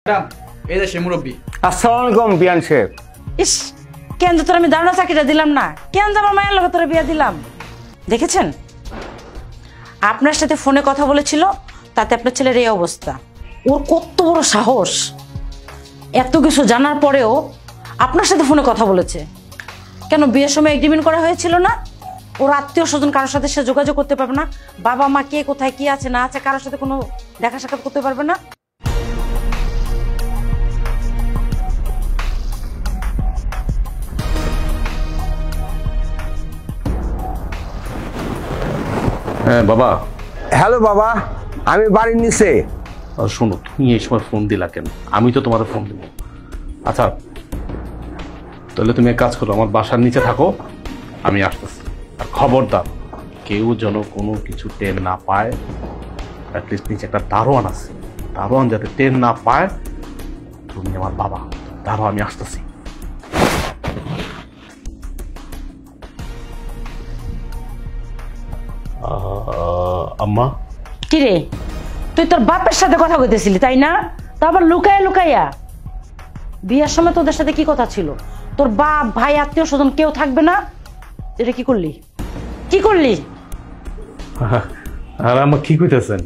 Madam এই যে মুরব্বী। আসসালামু আলাইকুম বিয়ান সাহেব। ইস কেন তোর আমি দারুণা চাকরিটা দিলাম না, কেন যে আমার মায়ের লগে তোরা বিয়া দিলাম। দেখেছেন আপনার সাথে ফোনে কথা বলেছিল, তাতে আপনার ছেলের এই অবস্থা। ওর কত বড় সাহস, এত কিছু জানার পরেও আপনার সাথে ফোনে কথা বলেছে। কেন বিয়ের সময় এগ্রিমেন্ট করা হয়েছিল না? ওর আত্মীয় স্বজন কারোর সাথে সে যোগাযোগ করতে পারবে না, বাবা মা কে কোথায় কি আছে না আছে কারোর সাথে কোনো দেখা সাক্ষাৎ করতে পারবে না। হ্যাঁ বাবা। হ্যালো বাবা, আমি বাড়ির নিচে। শোনো, তুমি এই সময় ফোন দিলা কেন? আমি তো তোমার ফোন দিব। আচ্ছা তাহলে তুমি এক কাজ করো, আমার বাসার নিচে থাকো, আমি আসতেছি। আর খবরদার কেউ যেন কোনো কিছু টের না পায়। অ্যাটলিস্ট নিচে একটা দারোয়ান আছে, দারোয়ান যাতে টের না পায় তুমি আমার বাবা। দাঁড়াও আমি আসতেছি। আম্মা। কিরে তুই তোর বাপের সাথে কথা কইতেছিলি তাই না? তারপর লুকাইয়া লুকাইয়া বিয়ের সময় তোদের সাথে কি কথা ছিল? তোর বাপ ভাই আত্মীয় স্বজন কেউ থাকবে না, এটা কি করলি? কি করলি? আর আম্মা কি কইতেছেন?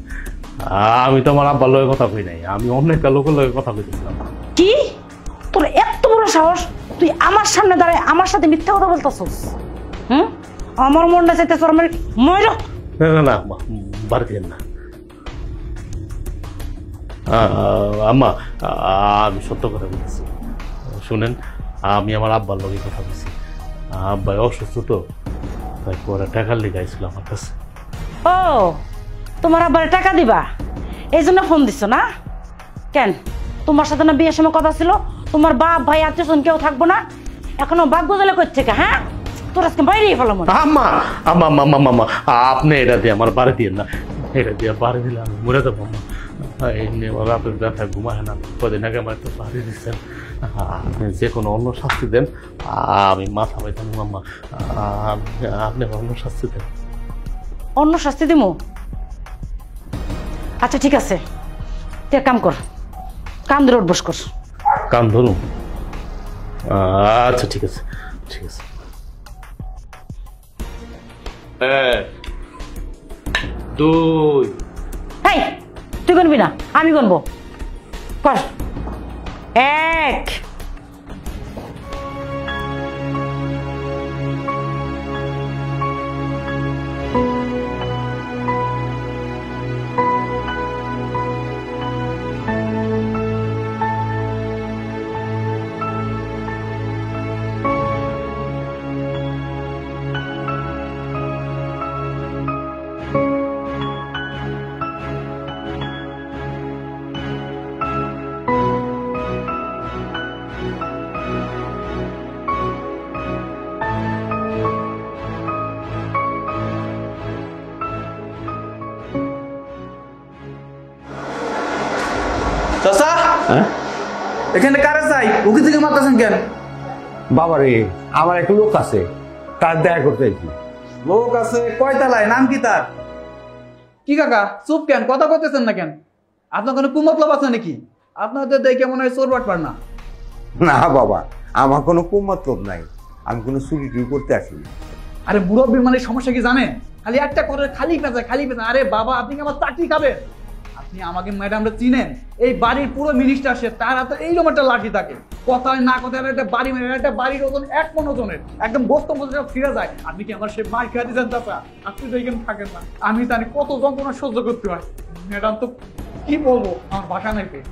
আমি তো আমার আব্বার লগে কথা কই নাই, আমি অন্য একটা লোকের লগে কথা কইতেছিলাম। কি তোর এত বড় সাহস, তুই আমার সামনে দাঁড়ায় আমার সাথে মিথ্যা কথা বলতেছস? আমার মনটা চাইতে তোর আমার ময়রা। না না না বাড়িতে না আম্মা, আমি সত্য কথা বলতেছি। শুনেন, আমি আমার আব্বার লগে কথা বলছি। আব্বাই অসুস্থ তো, তাই পরে টাকার লিগে আইছিল আমার কাছে। ও তোমার আব্বার টাকা দিবা এই জন্য ফোন দিচ্ছ না? কেন তোমার সাথে না বিয়ের সময় কথা ছিল তোমার বাপ ভাই আত্মীয় স্বজন কেউ থাকবো না? এখনো ভাগ্য জ্বালা করছে কা? হ্যাঁ তোর আজকে বাইরেই ফেলো মনে। আম্মা আম্মা আম্মা আম্মা আপনি এটা দিয়ে আমার বাড়ি দিয়ে না, এটা দিয়ে বাড়ি দিলে আমি মরে যাবো। আম্মা এমনি আমার বাপের ব্যথায় ঘুমায় না, কদিন আগে আমার তো বাড়ি দিচ্ছেন। আপনি যে কোনো অন্য শাস্তি দেন, আমি মাথা পাইতাম। আম্মা আপনি অন্য শাস্তি দেন। অন্য শাস্তি দিমু? আচ্ছা ঠিক আছে, তুই এক কাম কর, কান ধরে উঠবস কর। কান ধরুন? আচ্ছা ঠিক আছে ঠিক আছে। এক দুই। হেই তুই গুনবি না, আমি গুনবো। কর। এক। চাচা এখানে কারে চাই? উকি থেকে মারতেছেন কেন? বাবা রে, আমার একটা লোক আছে, তার দেখা করতে চাইছি। লোক আছে কয়তালায়? নাম কি তার? কি কাকা চুপ কেন, কথা কইতেছেন না কেন? আপনার কোনো কুমতলব আছে নাকি? আপনাদের দেখে মনে হয় চোর বাটপার না। না বাবা, আমার কোনো কুমতলব নাই, আমি কোনো চুরি টুরি করতে আসিনি। আরে মুরব্বী মানে সমস্যা কি জানেন? খালি একটা করে খালি পেঁচা খালি পেঁচা। আরে বাবা আপনি কি আমার চাকরি খাবেন? আপনি আমাকে ম্যাডামরা চিনেন? এই বাড়ির পুরো মিনিস্টার সে, তার হাতে এইরকম একটা লাঠি থাকে, কথায় না কথায় একটা বাড়ি মেরে, একটা বাড়ির ওজন 1 মণ ওজনের, একদম বস্ত মজা ফিরে যায়। আপনি কি আমার সে মার খেয়ে দিচ্ছেন চাচা? আপনি তো এখানে থাকেন না, আমি জানি কত যন্ত্রণা সহ্য করতে হয়। ম্যাডাম তো কি বলবো, আমার ভাষা নাই পেয়ে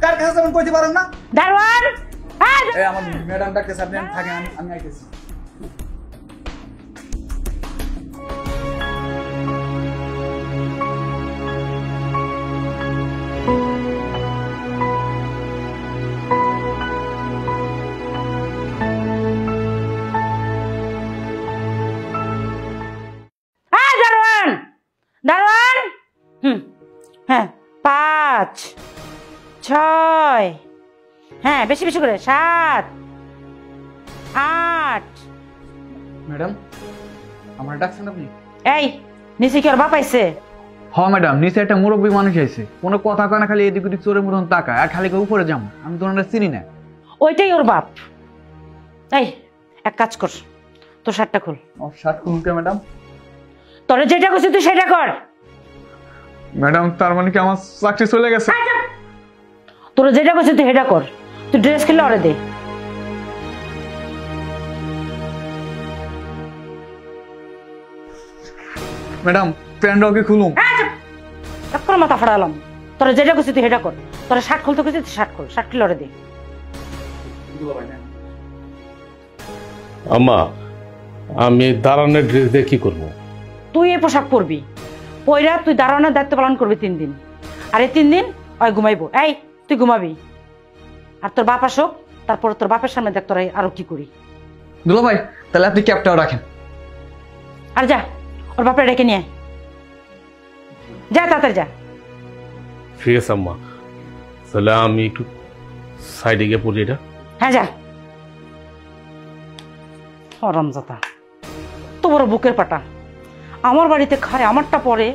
কার কাছে যেমন কইতে পারেন না। দারোয়ান এই আমার ম্যাডাম ডাকতেছে, আপনি থাকেন, আমি আইতেছি। দারোয়ান দারোয়ান। হ্যাঁ 5 6, হ্যাঁ বেশি বেশি করে 7 8। ম্যাডাম আমার ডাকছেন আপনি? এই নিচে কি ওর বাপ আইছে? ম্যাডাম, নিচে একটা মুরব্বী মানুষ আইছে, কোনো কথা কয় না, খালি এদিক ওদিক চোরের মতন তাকায় আর খালি উপরে যাম। আমি তো ওনারা চিনি না। ওইটাই ওর বাপ। এই এক কাজ কর, তোর শার্টটা খোল। শার্ট খুলুন ম্যাডাম। তোরে যেটা করছিস তুই সেটা কর। ম্যাডাম, তার মানে কি আমার চাকরি চলে গেছে? তোরা যেটা করছিস তুই সেটা কর। তুই ড্রেস কিনলে ওরে দে। ম্যাডাম, প্যান্টটাও কি খুলুন? এক মাথা ফাড়ালাম। তোরা যেটা করছিস তুই সেটা কর। তোরা শার্ট খুলতে করছিস তুই শার্ট খোল, শার্ট কিনলে ওরে দে। আম্মা, আমি দাঁড়ানোর ড্রেস দিয়ে কি করবো? তুই এই পোশাক পরবি, পয়রা তুই দাঁড়ানোর দায়িত্ব পালন করবি 3 দিন। আর এই 3 দিন ওই ঘুমাইবো। এই তুই ঘুমাবি, আর তোর বাপ আসুক, তারপর তোর বাপের সামনে দেখ তোরা আরো কি করি। দুলা ভাই, তাহলে আপনি ক্যাপটাও রাখেন। আর যা, ওর বাপের ডেকে নিয়ে যা, তাড়াতাড়ি যা। ঠিক আছে আম্মা, তাহলে আমি একটু সাইডে গিয়ে পড়ি এটা। হ্যাঁ যা। হরামজাদা, তো বড় বুকের পাটা, আমার বাড়িতে খায়, আমারটা পরে,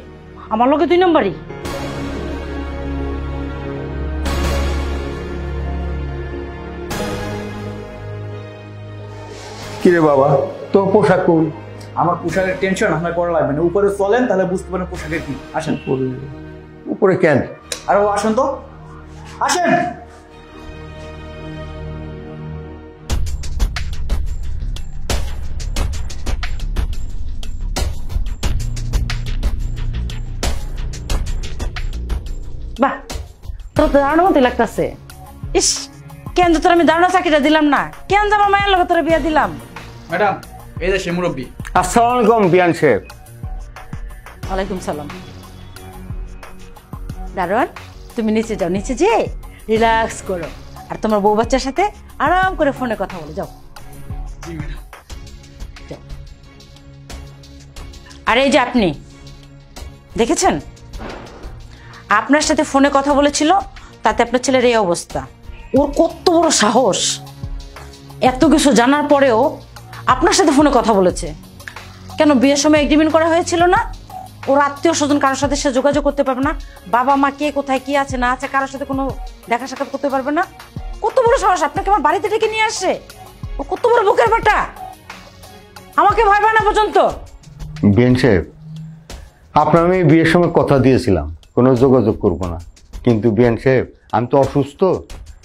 আমার লোকে 2 নম্বরই। কিরে বাবা, তোর পোশাক কোন? আমার পোশাকের টেনশন আপনার করা লাগবে না, উপরে চলেন তাহলে বুঝতে পারেন পোশাকের কি। আসেন। উপরে কেন? আরে ও আসেন তো, আসেন। বাহ, তোর তো দাঁড়ানোর মতো লাগতেছে। ইস, কেন তোর আমি দাঁড়ানো চাকরিটা দিলাম না? কেন আমার মায়ের লোক তোর বিয়ে দিলাম? ম্যাডাম, এই যে সে মুরব্বী। আসসালামু আলাইকুম বিয়ান সাহেব। ওয়ালাইকুম সালাম। দারোয়ান, তুমি নিচে যাও, নিচে যেয়ে রিল্যাক্স করো, আর তোমার বউ বাচ্চার সাথে আরাম করে ফোনে কথা বলে যাও। জি ম্যাডাম। যাও। আর এই যে আপনি দেখেছেন, আপনার সাথে ফোনে কথা বলেছিল, তাতে আপনার ছেলের এই অবস্থা। ওর কত বড় সাহস, এত কিছু জানার পরেও আপনার সাথে ফোনে কথা বলেছে। কেন, বিয়ের সময় এগ্রিমেন্ট করা হয়েছিল না? ওর আত্মীয় স্বজন কারোর সাথে সে যোগাযোগ করতে পারবে না, বাবা মা কে কোথায় কি আছে না আছে কারোর সাথে কোনো দেখা সাক্ষাৎ করতে পারবে না। কত বড় সাহস, আপনাকে আমার বাড়িতে ডেকে নিয়ে আসছে। ও কত বড় বুকের বাটা, আমাকে ভয় পায় না পর্যন্ত। বিয়ান সাহেব, আপনার আমি বিয়ের সময় কথা দিয়েছিলাম কোনো যোগাযোগ করব না, কিন্তু বিয়ান সাহেব আমি তো অসুস্থ,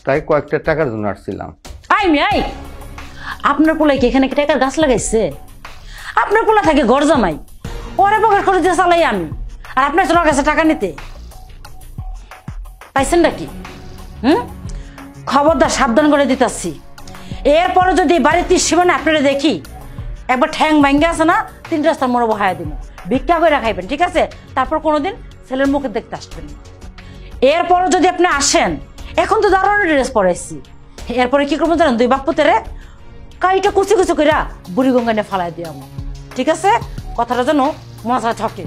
তাই কয়েকটা টাকার জন্য আসছিলাম। আই আপনার পোলাই কি এখানে টাকার গাছ লাগাইছে? আপনার পোলা থাকে ঘর জামাই, ওরে পকেট করে দিয়ে চালাই আমি, আর আপনার তোমার কাছে টাকা নিতে পাইছেন নাকি? খবরদার, সাবধান করে দিতেছি। এরপরে যদি বাড়িতে সীমানা আপনারা দেখি, একবার ঠ্যাং ভাঙ্গে আছে না, 3 রাস্তার মোড়ে বহায়া দিব, ভিক্ষা করে খাইবেন, ঠিক আছে? তারপর কোনোদিন ছেলের মুখে দেখতে আসবেন। এরপরে যদি আপনি আসেন, এখন তো দারুণ ড্রেস পরাইছি, এরপরে কি করবো জানেন? 2 বাপ্পুতেরে কাইটা কুচি কুচি করে বুড়ি গঙ্গা নিয়ে ফালাই দিয়ে, ঠিক আছে? কথাটা যেন মজা থাকে।